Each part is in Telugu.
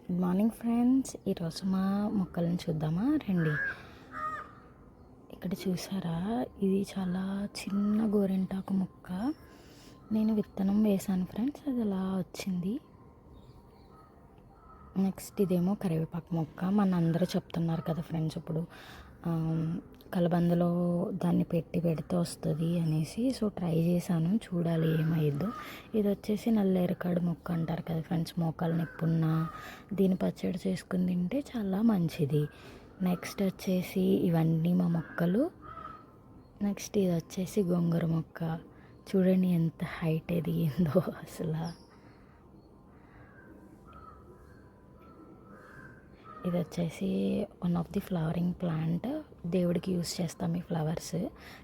Good morning friends. ఈరోజు మా మొక్కలను చూద్దామా రండి. ఇక్కడ చూసారా, ఇది చాలా చిన్న గోరింటాకు మొక్క. నేను విత్తనం వేశాను ఫ్రెండ్స్, అది అలా వచ్చింది. నెక్స్ట్ ఇదేమో కరివేపాకు మొక్క. మన అందరూ చెప్తున్నారు కదా ఫ్రెండ్స్, ఇప్పుడు కలబందలో దాన్ని పెడితే వస్తుంది అనేసి. సో ట్రై చేశాను, చూడాలి ఏమైద్దో. ఇది వచ్చేసి నల్లేరుకాడు మొక్క అంటారు కదా ఫ్రెండ్స్, మోకాలు నొప్పున్నా దీని పచ్చడి చేసుకుని తింటే చాలా మంచిది. నెక్స్ట్ వచ్చేసి ఇవన్నీ మా మొక్కలు. నెక్స్ట్ ఇది వచ్చేసి గోంగూర మొక్క. చూడండి ఎంత హైట్ ఎదిగిందో అసలు. ఇది వచ్చేసి one of the flowering plant. దేవుడికి యూస్ చేస్తాం ఈ ఫ్లవర్స్,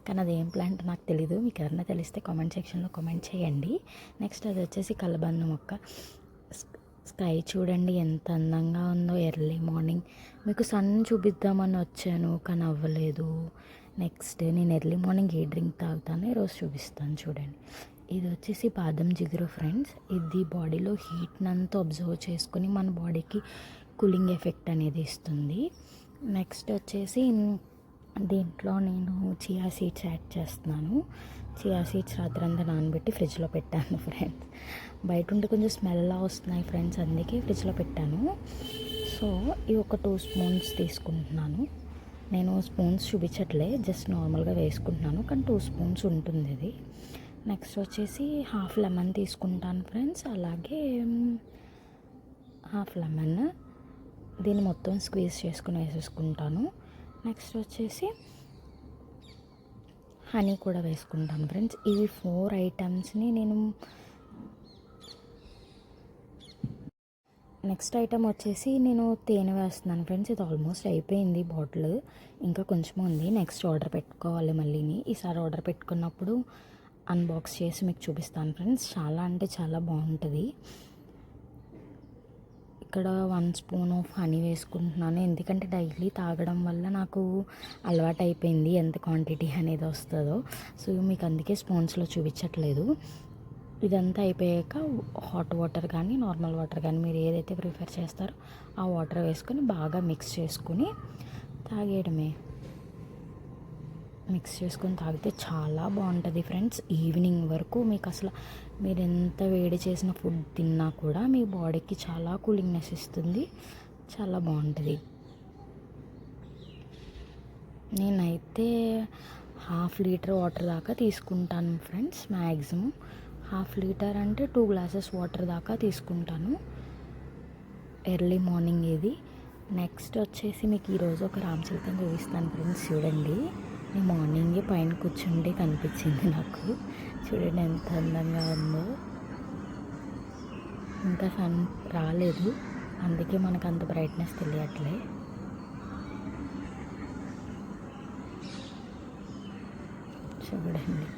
కానీ అది ఏం ప్లాంట్ నాకు తెలీదు. మీకు ఎవరైనా తెలిస్తే కామెంట్ సెక్షన్లో కామెంట్ చేయండి. నెక్స్ట్ అది వచ్చేసి కలబంద మొక్క. స్కై చూడండి ఎంత అందంగా ఉందో. ఎర్లీ మార్నింగ్ మీకు సన్ చూపిద్దామని వచ్చాను, కానీ అవ్వలేదు. నెక్స్ట్ నేను ఎర్లీ మార్నింగ్ ఏ డ్రింక్ తాగుతాను ఈరోజు చూపిస్తాను చూడండి. ఇది వచ్చేసి బాదం జిగురు ఫ్రెండ్స్. ఇది బాడీలో హీట్నంతా అబ్జర్వ్ చేసుకుని మన బాడీకి కూలింగ్ ఎఫెక్ట్ అనేది ఇస్తుంది. నెక్స్ట్ వచ్చేసి దీంట్లో నేను చియా సీడ్స్ యాడ్ చేస్తున్నాను. చియా సీడ్స్ రాత్రంతా నానబెట్టి ఫ్రిడ్జ్లో పెట్టాను ఫ్రెండ్స్. బయట ఉంటే కొంచెం స్మెల్లా వస్తున్నాయి ఫ్రెండ్స్, అందుకే ఫ్రిడ్జ్లో పెట్టాను. సో ఇవి ఒక 2 స్పూన్స్ తీసుకుంటున్నాను. నేను స్పూన్స్ చూపించట్లే, జస్ట్ నార్మల్గా వేసుకుంటున్నాను, కానీ 2 స్పూన్స్ ఉంటుంది ఇది. నెక్స్ట్ వచ్చేసి హాఫ్ లెమన్ తీసుకుంటాను ఫ్రెండ్స్. అలాగే హాఫ్ లెమన్ దీన్ని మొత్తం స్క్వీజ్ చేసుకుని వేసేసుకుంటాను. నెక్స్ట్ వచ్చేసి హనీ కూడా వేసుకుంటాను ఫ్రెండ్స్. ఇవి 4 ఐటమ్స్ని నేను. నెక్స్ట్ ఐటమ్ వచ్చేసి నేను తేనె వేస్తున్నాను ఫ్రెండ్స్. ఇది ఆల్మోస్ట్ అయిపోయింది బాటిల్, ఇంకా కొంచెం ఉంది. నెక్స్ట్ ఆర్డర్ పెట్టుకోవాలి మళ్ళీని. ఈసారి ఆర్డర్ పెట్టుకున్నప్పుడు అన్బాక్స్ చేసి మీకు చూపిస్తాను ఫ్రెండ్స్. చాలా అంటే చాలా బాగుంటుంది. ఇక్కడ 1 స్పూన్ ఆఫ్ హనీ వేసుకుంటున్నాను, ఎందుకంటే డైలీ తాగడం వల్ల నాకు అలవాటు అయిపోయింది ఎంత క్వాంటిటీ అనేది వస్తుందో. సో మీకు అందుకే స్పూన్స్లో చూపించట్లేదు. ఇదంతా అయిపోయాక హాట్ వాటర్ కానీ నార్మల్ వాటర్ కానీ మీరు ఏదైతే ప్రిఫర్ చేస్తారో ఆ వాటర్ వేసుకొని బాగా మిక్స్ చేసుకుని తాగేయడమే. మిక్స్ చేసుకొని తాగితే చాలా బాగుంటుంది ఫ్రెండ్స్. ఈవినింగ్ వరకు మీకు అసలు మీరు ఎంత వేడి చేసిన ఫుడ్ తిన్నా కూడా మీ బాడీకి చాలా కూలింగ్నెస్ ఇస్తుంది, చాలా బాగుంటుంది. నేనైతే 1/2 లీటర్ వాటర్ దాకా తీసుకుంటాను ఫ్రెండ్స్. మ్యాక్సిమం 1/2 లీటర్ అంటే 2 గ్లాసెస్ వాటర్ దాకా తీసుకుంటాను ఎర్లీ మార్నింగ్ ఇది. నెక్స్ట్ వచ్చేసి మీకు ఈరోజు ఒక రామచిలకని చూపిస్తాను ఫ్రెండ్స్. చూడండి, నేను మార్నింగే పైన కూర్చుంటే కనిపించింది నాకు. చూడండి ఎంత అందంగా ఉందో. ఇంకా సన్ రాలేదు, అందుకే మనకు అంత బ్రైట్నెస్ తెలియట్లే. చూడండి.